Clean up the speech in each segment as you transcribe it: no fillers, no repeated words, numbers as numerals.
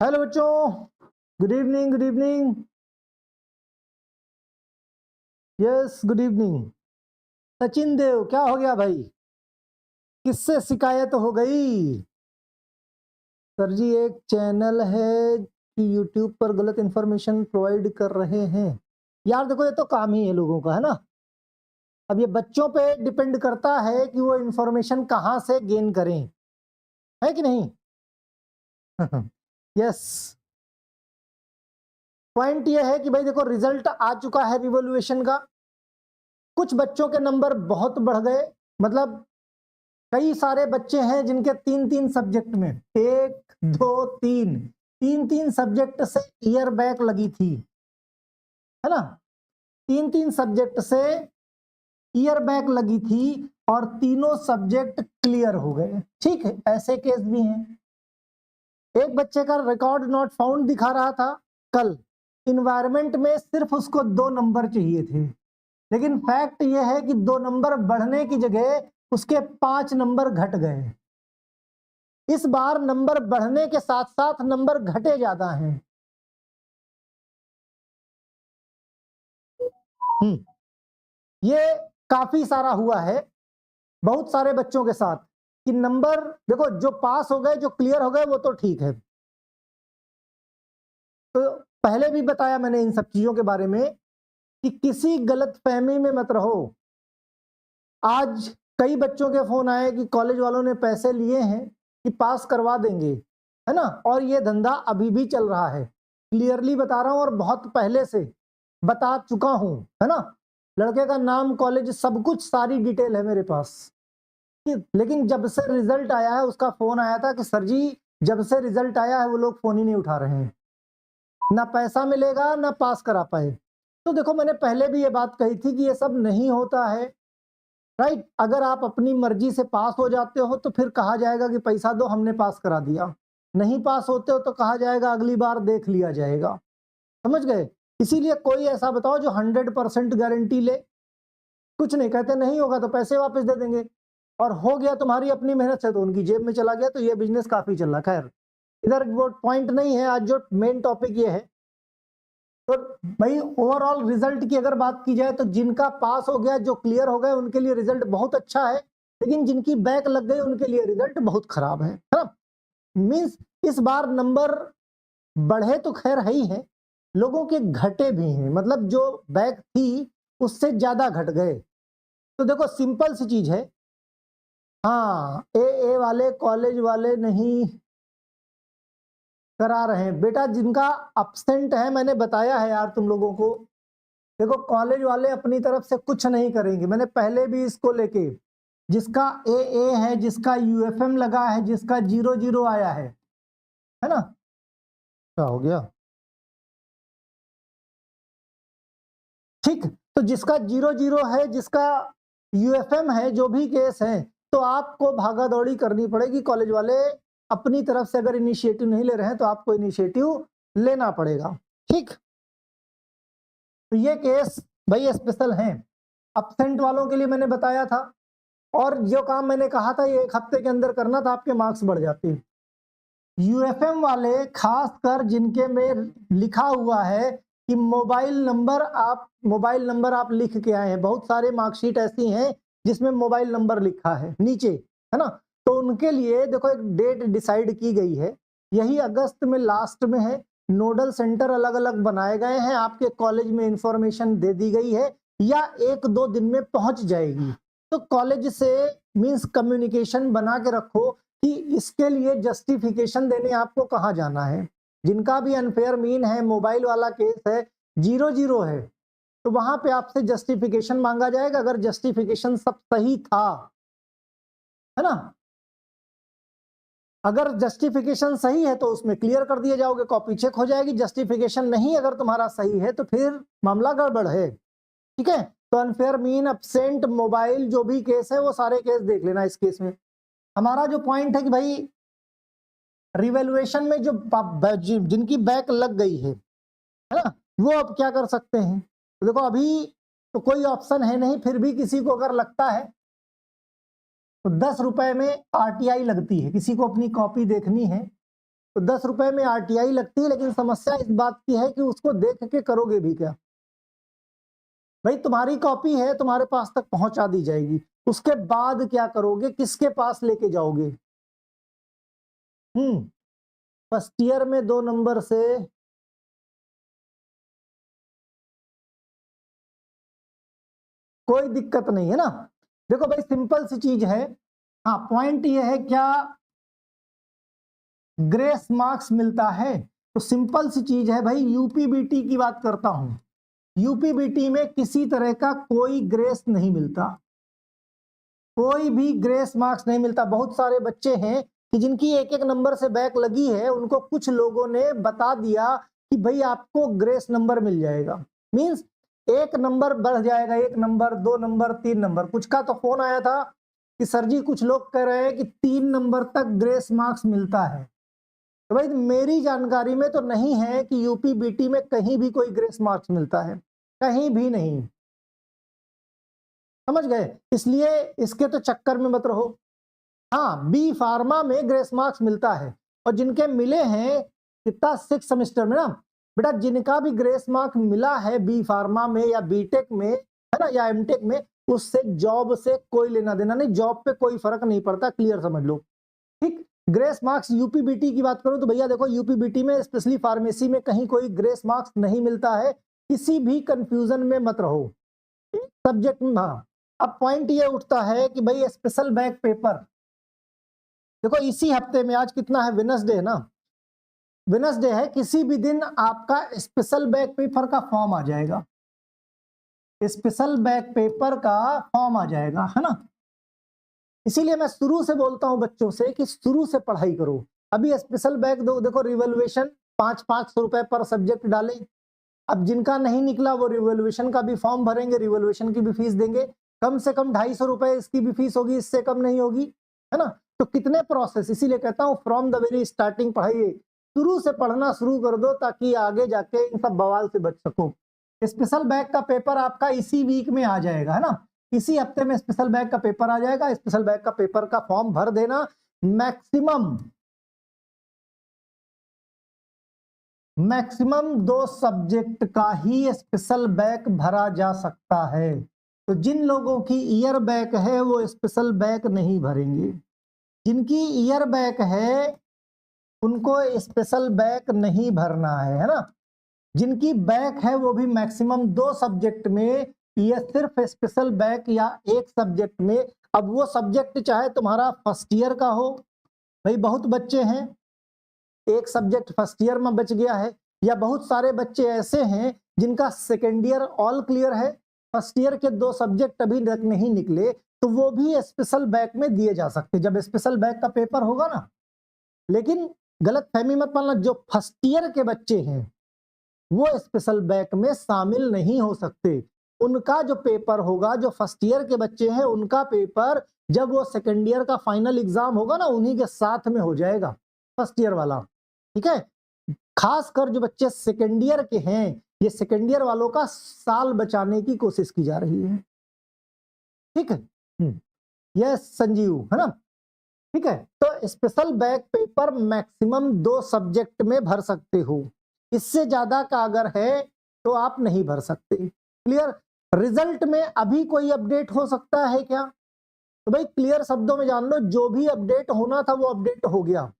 Hello बच्चों, good evening, good evening. Yes, good evening. Sachin Dev, क्या हो गया भाई? किससे शिकायत हो गई? सर जी, एक चैनल है कि यूट्यूब पर गलत इंफॉर्मेशन प्रोवाइड कर रहे हैं। यार देखो, ये तो काम ही है लोगों का, है ना। अब ये बच्चों पे डिपेंड करता है कि वो इंफॉर्मेशन कहाँ से गेन करें, है कि नहीं? यस। पॉइंट ये है कि भाई देखो, रिजल्ट आ चुका है रिवोल्यूशन का। कुछ बच्चों के नंबर बहुत बढ़ गए, मतलब कई सारे बच्चे हैं जिनके तीन तीन सब्जेक्ट में, एक दो तीन, तीन तीन सब्जेक्ट से ईयर बैक लगी थी, है ना। तीन तीन सब्जेक्ट से ईयर बैक लगी थी और तीनों सब्जेक्ट क्लियर हो गए। ठीक है, ऐसे केस भी हैं। एक बच्चे का रिकॉर्ड नॉट फाउंड दिखा रहा था कल, इन्वायरमेंट में सिर्फ उसको 2 नंबर चाहिए थे, लेकिन फैक्ट यह है कि 2 नंबर बढ़ने की जगह उसके 5 नंबर घट गए। इस बार नंबर बढ़ने के साथ साथ नंबर घटे ज्यादा हैं। ये काफी सारा हुआ है बहुत सारे बच्चों के साथ कि नंबर देखो, जो पास हो गए, जो क्लियर हो गए, वो तो ठीक है। तो पहले भी बताया मैंने इन सब चीजों के बारे में कि किसी गलत फहमी में मत रहो। आज कई बच्चों के फोन आए कि कॉलेज वालों ने पैसे लिए हैं कि पास करवा देंगे, है ना। और ये धंधा अभी भी चल रहा है, क्लियरली बता रहा हूं, और बहुत पहले से बता चुका हूं, है ना। लड़के का नाम, कॉलेज, सब कुछ, सारी डिटेल है मेरे पास। लेकिन जब से रिजल्ट आया है, उसका फोन आया था कि सर जी, जब से रिजल्ट आया है वो लोग फोन ही नहीं उठा रहे हैं, ना पैसा मिलेगा ना पास करा पाए। तो देखो, मैंने पहले भी ये बात कही थी कि ये सब नहीं होता है, राइट। अगर आप अपनी मर्जी से पास हो जाते हो तो फिर कहा जाएगा कि पैसा दो, हमने पास करा दिया। नहीं पास होते हो तो कहा जाएगा अगली बार देख लिया जाएगा। समझ गए? इसीलिए कोई ऐसा बताओ जो 100% गारंटी ले। कुछ नहीं कहते, नहीं होगा तो पैसे वापस दे देंगे, और हो गया तुम्हारी अपनी मेहनत से तो उनकी जेब में चला गया, तो ये बिजनेस काफी चल रहा। खैर, इधर वो पॉइंट नहीं है, आज जो मेन टॉपिक ये है। तो भाई, ओवरऑल रिजल्ट की अगर बात की जाए तो जिनका पास हो गया, जो क्लियर हो गए, उनके लिए रिजल्ट बहुत अच्छा है, लेकिन जिनकी बैक लग गई उनके लिए रिजल्ट बहुत खराब है ना। मींस इस बार नंबर बढ़े तो खैर है ही है, लोगों के घटे भी हैं, मतलब जो बैक थी उससे ज्यादा घट गए। तो देखो, सिंपल सी चीज है। हाँ, ए वाले कॉलेज वाले नहीं करा रहे हैं बेटा, जिनका अपसेंट है, मैंने बताया है यार तुम लोगों को। देखो, कॉलेज वाले अपनी तरफ से कुछ नहीं करेंगे, मैंने पहले भी इसको लेके, जिसका ए है, जिसका यूएफएम लगा है, जिसका 0-0 आया है ना। क्या हो गया? ठीक, तो जिसका 0-0 है, जिसका यूएफएम है, जो भी केस है, तो आपको भागा दौड़ी करनी पड़ेगी। कॉलेज वाले अपनी तरफ से अगर इनिशिएटिव नहीं ले रहे हैं तो आपको इनिशिएटिव लेना पड़ेगा। ठीक, तो ये केस भाई स्पेशल है। अपसेंट वालों के लिए मैंने बताया था, और जो काम मैंने कहा था ये 1 हफ्ते के अंदर करना था, आपके मार्क्स बढ़ जाते। यूएफएम वाले, खासकर जिनके में लिखा हुआ है कि मोबाइल नंबर आप लिख के आए हैं, बहुत सारे मार्कशीट ऐसी हैं जिसमें मोबाइल नंबर लिखा है नीचे, है ना। तो उनके लिए देखो, एक डेट डिसाइड की गई है, यही अगस्त में लास्ट में है। नोडल सेंटर अलग अलग बनाए गए हैं, आपके कॉलेज में इंफॉर्मेशन दे दी गई है, या 1-2 दिन में पहुंच जाएगी। तो कॉलेज से मींस कम्युनिकेशन बना के रखो कि इसके लिए जस्टिफिकेशन देने आपको कहाँ जाना है। जिनका भी अनफेयर मीन है, मोबाइल वाला केस है, 0-0 है, तो वहां पे आपसे जस्टिफिकेशन मांगा जाएगा। अगर जस्टिफिकेशन सब सही था, है ना, अगर जस्टिफिकेशन सही है तो उसमें क्लियर कर दिए जाओगे, कॉपी चेक हो जाएगी। जस्टिफिकेशन नहीं अगर तुम्हारा सही है तो फिर मामला गड़बड़ है। ठीक है, तो अनफेयर मीन, अपसेंट, मोबाइल, जो भी केस है वो सारे केस देख लेना। इस केस में हमारा जो पॉइंट है कि भाई, रिवेल्युएशन में जो जिनकी बैक लग गई है ना, वो अब क्या कर सकते हैं? तो देखो, अभी तो कोई ऑप्शन है नहीं, फिर भी किसी को अगर लगता है तो 10 रुपए में आरटीआई लगती है। किसी को अपनी कॉपी देखनी है तो 10 रुपए में आरटीआई लगती है, लेकिन समस्या इस बात की है कि उसको देख के करोगे भी क्या। भाई तुम्हारी कॉपी है, तुम्हारे पास तक पहुंचा दी जाएगी, उसके बाद क्या करोगे, किसके पास लेके जाओगे। फर्स्ट ईयर में 2 नंबर से कोई दिक्कत नहीं है ना। देखो भाई सिंपल सी चीज है। हाँ, पॉइंट ये है क्या ग्रेस मार्क्स मिलता है, तो सिंपल सी चीज है भाई, यूपीबीटी की बात करता हूं। यूपीबीटी में किसी तरह का कोई ग्रेस नहीं मिलता, कोई भी ग्रेस मार्क्स नहीं मिलता। बहुत सारे बच्चे हैं कि जिनकी एक एक नंबर से बैक लगी है, उनको कुछ लोगों ने बता दिया कि भाई आपको ग्रेस नंबर मिल जाएगा, मींस 1 नंबर बढ़ जाएगा, 1 नंबर, 2 नंबर, 3 नंबर। कुछ का तो फोन आया था कि सर जी कुछ लोग कह रहे हैं कि 3 नंबर तक ग्रेस मार्क्स मिलता है। तो भाई मेरी जानकारी में तो नहीं है कि यूपीबीटी में कहीं भी कोई ग्रेस मार्क्स मिलता है, कहीं भी नहीं, समझ गए। इसलिए इसके तो चक्कर में मत रहो। हाँ, बी फार्मा में ग्रेस मार्क्स मिलता है, और जिनके मिले हैं कितना 6 सेमेस्टर में ना बेटा, जिनका भी ग्रेस मार्क मिला है बी फार्मा में या बीटेक में, है ना, या एमटेक में, उससे जॉब से कोई लेना देना नहीं, जॉब पे कोई फर्क नहीं पड़ता, क्लियर समझ लो। ठीक, ग्रेस मार्क्स यूपीबीटी की बात करूं तो भैया देखो, यूपीबीटी में स्पेशली फार्मेसी में कहीं कोई ग्रेस मार्क्स नहीं मिलता है, किसी भी कंफ्यूजन में मत रहो सब्जेक्ट में। हाँ, अब पॉइंट ये उठता है कि भाई स्पेशल बैक पेपर, देखो इसी हफ्ते में, आज कितना है, वेडनेसडे है ना, वेडनेसडे है, किसी भी दिन आपका स्पेशल बैक पेपर का फॉर्म आ जाएगा, स्पेशल बैक पेपर का फॉर्म आ जाएगा, है ना। इसीलिए मैं शुरू से बोलता हूं बच्चों से कि शुरू से पढ़ाई करो। अभी स्पेशल बैक दो, देखो रिवोल्यूशन 500 रुपए पर सब्जेक्ट डाले। अब जिनका नहीं निकला वो रिवोल्यूशन का भी फॉर्म भरेंगे, रिवोल्यूशन की भी फीस देंगे, कम से कम 250 रुपए इसकी भी फीस होगी, इससे कम नहीं होगी, है ना। तो कितने प्रोसेस, इसीलिए कहता हूं फ्रॉम द वेरी स्टार्टिंग पढ़ाइए, शुरू से पढ़ना शुरू कर दो ताकि आगे जाके इन सब बवाल से बच सको। स्पेशल बैक का पेपर आपका इसी वीक में आ जाएगा, है ना, इसी हफ्ते में स्पेशल बैक का पेपर आ जाएगा। स्पेशल बैक का पेपर का फॉर्म भर देना। मैक्सिमम 2 सब्जेक्ट का ही स्पेशल बैक भरा जा सकता है, तो जिन लोगों की ईयर बैक है वो स्पेशल बैक नहीं भरेंगे, जिनकी ईयर बैक है उनको स्पेशल बैक नहीं भरना है ना। जिनकी बैक है वो भी मैक्सिमम 2 सब्जेक्ट में, ये सिर्फ स्पेशल बैक या एक सब्जेक्ट में। अब वो सब्जेक्ट चाहे तुम्हारा फर्स्ट ईयर का हो, भाई बहुत बच्चे हैं एक सब्जेक्ट फर्स्ट ईयर में बच गया है, या बहुत सारे बच्चे ऐसे हैं जिनका सेकेंड ईयर ऑल क्लियर है, फर्स्ट ईयर के 2 सब्जेक्ट अभी तक नहीं निकले, तो वो भी स्पेशल बैक में दिए जा सकते जब स्पेशल बैक का पेपर होगा ना। लेकिन गलत फहमी मत पालना, जो फर्स्ट ईयर के बच्चे हैं वो स्पेशल बैक में शामिल नहीं हो सकते। उनका जो पेपर होगा, जो फर्स्ट ईयर के बच्चे हैं उनका पेपर जब वो सेकेंड ईयर का फाइनल एग्जाम होगा ना, उन्हीं के साथ में हो जाएगा फर्स्ट ईयर वाला, ठीक है। खासकर जो बच्चे सेकेंड ईयर के हैं, ये सेकेंड ईयर वालों का साल बचाने की कोशिश की जा रही है, ठीक है। यस संजीव, है ना, ठीक है। तो special back paper maximum 2 subject में भर सकते हो, इससे ज्यादा का अगर है तो आप नहीं भर सकते, क्लियर। रिजल्ट में अभी कोई अपडेट हो सकता है क्या, तो भाई क्लियर शब्दों में जान लो, जो भी अपडेट होना था वो अपडेट हो गया,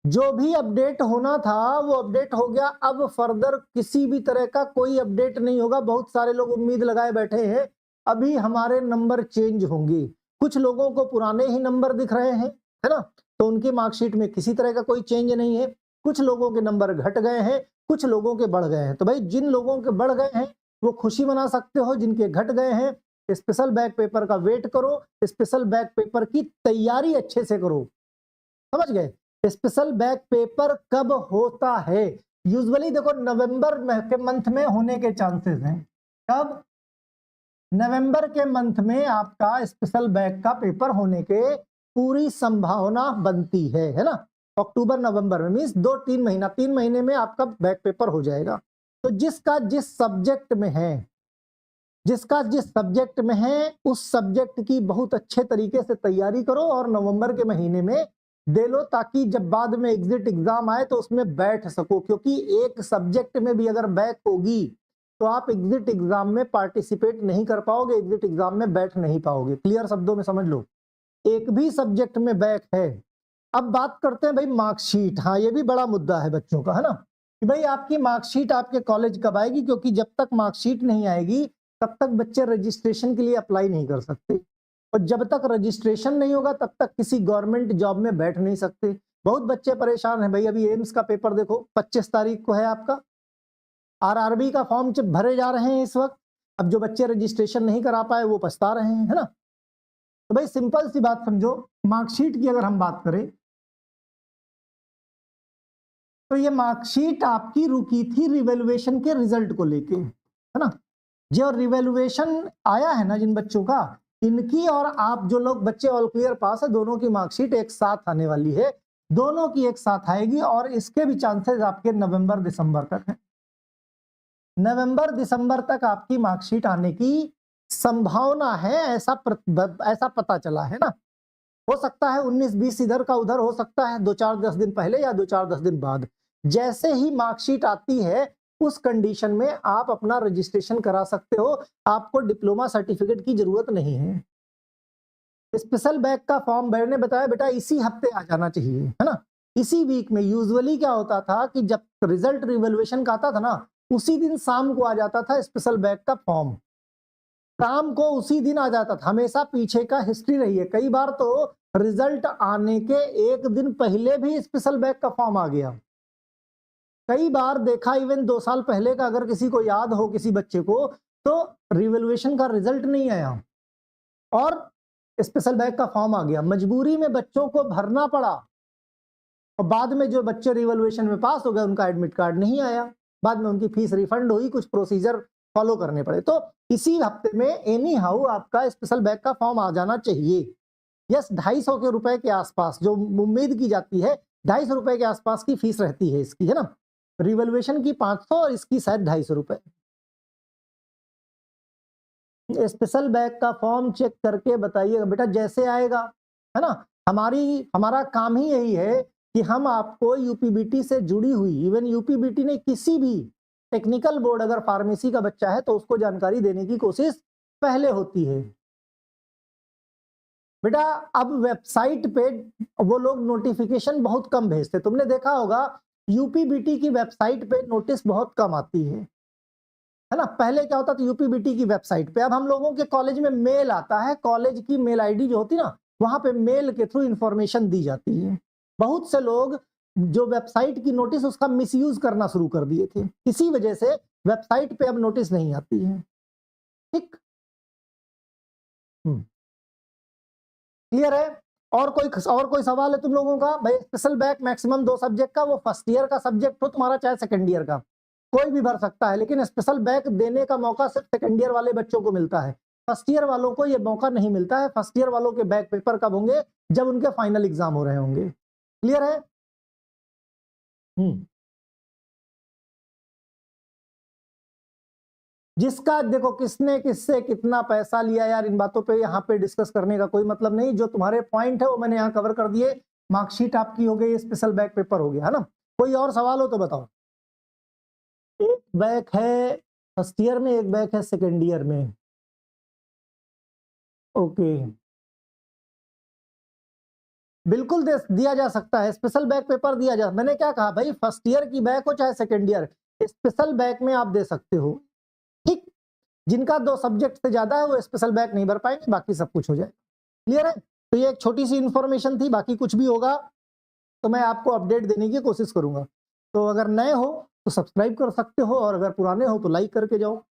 जो भी अपडेट होना था वो अपडेट हो गया। अब फर्दर किसी भी तरह का कोई अपडेट नहीं होगा। बहुत सारे लोग उम्मीद लगाए बैठे हैं अभी हमारे नंबर चेंज होंगे, कुछ लोगों को पुराने ही नंबर दिख रहे हैं, है ना, तो उनकी मार्कशीट में किसी तरह का कोई चेंज नहीं है। कुछ लोगों के नंबर घट गए हैं, कुछ लोगों के बढ़ गए हैं। तो भाई जिन लोगों के बढ़ गए हैं वो खुशी मना सकते हो, जिनके घट गए हैं स्पेशल बैक पेपर का वेट करो, स्पेशल बैक पेपर की तैयारी अच्छे से करो, समझ गए। स्पेशल बैक पेपर कब होता है, यूजुअली देखो नवंबर के मंथ में होने के चांसेस हैं। कब, नवंबर के मंथ में आपका स्पेशल बैक का पेपर होने के पूरी संभावना बनती है ना। अक्टूबर नवंबर में मीन्स 2-3 महीना, 3 महीने में आपका बैक पेपर हो जाएगा। तो जिसका जिस सब्जेक्ट में है, जिसका जिस सब्जेक्ट में है उस सब्जेक्ट की बहुत अच्छे तरीके से तैयारी करो और नवंबर के महीने में दे लो, ताकि जब बाद में एग्जिट एग्जाम आए तो उसमें बैठ सको, क्योंकि एक सब्जेक्ट में भी अगर बैक होगी तो आप एग्जिट एग्जाम में पार्टिसिपेट नहीं कर पाओगे, एग्जिट एग्जाम में बैठ नहीं पाओगे। क्लियर शब्दों में समझ लो, एक भी सब्जेक्ट में बैक है। अब बात करते हैं भाई मार्कशीट। हाँ, ये भी बड़ा मुद्दा है बच्चों का, है ना, कि भाई आपकी मार्कशीट आपके कॉलेज कब आएगी, क्योंकि जब तक मार्कशीट नहीं आएगी तब तक बच्चे रजिस्ट्रेशन के लिए अप्लाई नहीं कर सकते, और जब तक रजिस्ट्रेशन नहीं होगा तब तक किसी गवर्नमेंट जॉब में बैठ नहीं सकते। बहुत बच्चे परेशान हैं भाई। अभी एम्स का पेपर देखो, 25 तारीख को है आपका। आरआरबी का फॉर्म जब भरे जा रहे हैं इस वक्त। अब जो बच्चे रजिस्ट्रेशन नहीं करा पाए वो पछता रहे हैं, है ना। तो भाई सिंपल सी बात समझो, मार्कशीट की अगर हम बात करें तो ये मार्कशीट आपकी रुकी थी रिवैल्यूएशन के रिजल्ट को लेके, है ना। जो रिवैल्यूएशन आया है ना जिन बच्चों का, इनकी और आप जो लोग बच्चे ऑल क्लियर पास है, दोनों की मार्कशीट एक साथ आने वाली है, दोनों की एक साथ आएगी, और इसके भी चांसेस आपके नवंबर दिसंबर तक है। नवंबर दिसंबर तक आपकी मार्कशीट आने की संभावना है, ऐसा पता चला है ना। हो सकता है 19-20 इधर का उधर हो सकता है, 2-4-10 दिन पहले या 2-4-10 दिन बाद। जैसे ही मार्कशीट आती है उस कंडीशन में आप अपना रजिस्ट्रेशन करा सकते हो, आपको डिप्लोमा सर्टिफिकेट की जरूरत नहीं है। स्पेशल बैक का फॉर्म भरने ने बताया बेटा इसी हफ्ते आ जाना चाहिए, है ना, इसी वीक में। यूजुअली क्या होता था कि जब रिजल्ट रिवैल्यूएशन का आता था ना, उसी दिन शाम को आ जाता था स्पेशल बैक का फॉर्म, शाम को उसी दिन आ जाता था। हमेशा पीछे का हिस्ट्री रही है, कई बार तो रिजल्ट आने के एक दिन पहले भी स्पेशल बैक का फॉर्म आ गया। कई बार देखा, इवन 2 साल पहले का अगर किसी को याद हो, किसी बच्चे को, तो रिवैल्यूएशन का रिजल्ट नहीं आया और स्पेशल बैक का फॉर्म आ गया। मजबूरी में बच्चों को भरना पड़ा, और बाद में जो बच्चे रिवैल्यूएशन में पास हो गए उनका एडमिट कार्ड नहीं आया, बाद में उनकी फीस रिफंड हुई, कुछ प्रोसीजर फॉलो करने पड़े। तो इसी हफ्ते में एनी हाउ आपका स्पेशल बैक का फॉर्म आ जाना चाहिए। यस, 250 के रुपए के आसपास जो उम्मीद की जाती है, 250 रुपए के आसपास की फीस रहती है इसकी, है ना। रिवैल्यूएशन की 500 और इसकी शायद 250 रुपए। स्पेशल बैक का फॉर्म चेक करके बताइएगा बेटा जैसे आएगा, है ना। हमारा काम ही यही है कि हम आपको यूपीबीटी से जुड़ी हुई, इवन यूपीबीटी ने किसी भी टेक्निकल बोर्ड अगर फार्मेसी का बच्चा है तो उसको जानकारी देने की कोशिश पहले होती है। बेटा अब वेबसाइट पे वो लोग नोटिफिकेशन बहुत कम भेजते, तुमने देखा होगा यूपीबीटी की वेबसाइट पे नोटिस बहुत कम आती है ना। पहले क्या होता था यूपीबीटी की वेबसाइट पे, अब हम लोगों के कॉलेज में मेल आता है, कॉलेज की मेल आईडी जो होती ना, वहां पे मेल के थ्रू इंफॉर्मेशन दी जाती है। बहुत से लोग जो वेबसाइट की नोटिस उसका मिसयूज करना शुरू कर दिए थे, इसी वजह से वेबसाइट पे अब नोटिस नहीं आती है। ठीक, क्लियर है। और कोई सवाल है तुम लोगों का? भाई स्पेशल बैक मैक्सिमम 2 सब्जेक्ट का, वो फर्स्ट ईयर का सब्जेक्ट हो तुम्हारा चाहे सेकंड ईयर का, कोई भी भर सकता है, लेकिन स्पेशल बैक देने का मौका सिर्फ सेकंड ईयर वाले बच्चों को मिलता है। फर्स्ट ईयर वालों को ये मौका नहीं मिलता है। फर्स्ट ईयर वालों के बैक पेपर कब होंगे? जब उनके फाइनल एग्जाम हो रहे होंगे। क्लियर है? जिसका देखो किसने किससे कितना पैसा लिया यार, इन बातों पे यहाँ पे डिस्कस करने का कोई मतलब नहीं। जो तुम्हारे पॉइंट है वो मैंने यहाँ कवर कर दिए। मार्कशीट आपकी हो गई, स्पेशल बैक पेपर हो गया, है ना। कोई और सवाल हो तो बताओ। एक बैक है फर्स्ट ईयर में, एक बैक है सेकेंड ईयर में। ओके, बिल्कुल दिया जा सकता है, स्पेशल बैक पेपर दिया जा। मैंने क्या कहा भाई, फर्स्ट ईयर की बैक हो चाहे सेकेंड ईयर, स्पेशल बैक में आप दे सकते हो। ठीक, जिनका 2 सब्जेक्ट से ज्यादा है वो स्पेशल बैक नहीं भर पाएंगे, बाकी सब कुछ हो जाए। क्लियर है? तो ये एक छोटी सी इंफॉर्मेशन थी, बाकी कुछ भी होगा तो मैं आपको अपडेट देने की कोशिश करूंगा। तो अगर नए हो तो सब्सक्राइब कर सकते हो, और अगर पुराने हो तो लाइक करके जाओ।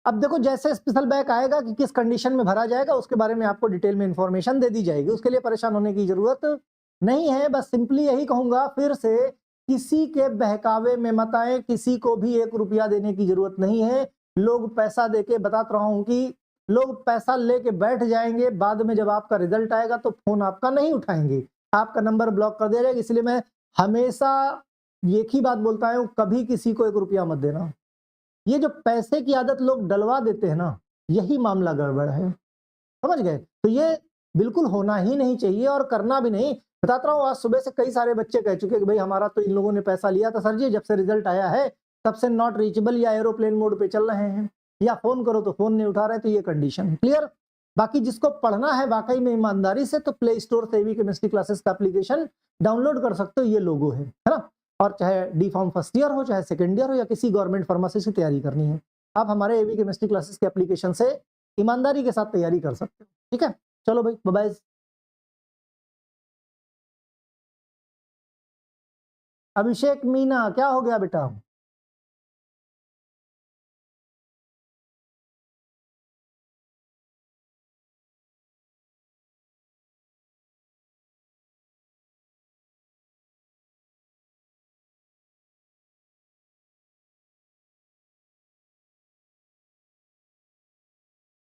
अब देखो जैसे स्पेशल बैक आएगा कि किस कंडीशन में भरा जाएगा उसके बारे में आपको डिटेल में इंफॉर्मेशन दे दी जाएगी, उसके लिए परेशान होने की जरूरत नहीं है। बस सिंपली यही कहूंगा फिर से, किसी के बहकावे में मत आए, किसी को भी 1 रुपया देने की जरूरत नहीं है। लोग पैसा देके, बताता रहा हूं कि लोग पैसा लेके बैठ जाएंगे, बाद में जब आपका रिजल्ट आएगा तो फोन आपका नहीं उठाएंगे, आपका नंबर ब्लॉक कर दिया जाएगा। इसलिए मैं हमेशा एक ही बात बोलता हूं, कभी किसी को 1 रुपया मत देना। ये जो पैसे की आदत लोग डलवा देते हैं ना, यही मामला गड़बड़ है, समझ गए। तो ये बिल्कुल होना ही नहीं चाहिए और करना भी नहीं। बताता रहा हूँ, आज सुबह से कई सारे बच्चे कह चुके कि भाई हमारा तो इन लोगों ने पैसा लिया था सर जी, जब से रिजल्ट आया है तब से नॉट रीचेबल या एरोप्लेन मोड पे चल रहे हैं, या फोन करो तो फोन नहीं उठा रहे, तो ये कंडीशन क्लियर। बाकी जिसको पढ़ना है वाकई में ईमानदारी से, तो प्ले स्टोर से एवी केमिस्ट्री क्लासेस का एप्लीकेशन डाउनलोड कर सकते हो, ये लोगो है ना। और चाहे डी फार्म फर्स्ट ईयर हो, चाहे सेकंड ईयर हो, या किसी गवर्नमेंट फार्मेसी की तैयारी करनी है, आप हमारे एवी केमिस्ट्री क्लासेस के एप्लीकेशन से ईमानदारी के साथ तैयारी कर सकते हो। ठीक है, चलो भाई, बाय बाय। अभिषेक मीना, क्या हो गया बेटा?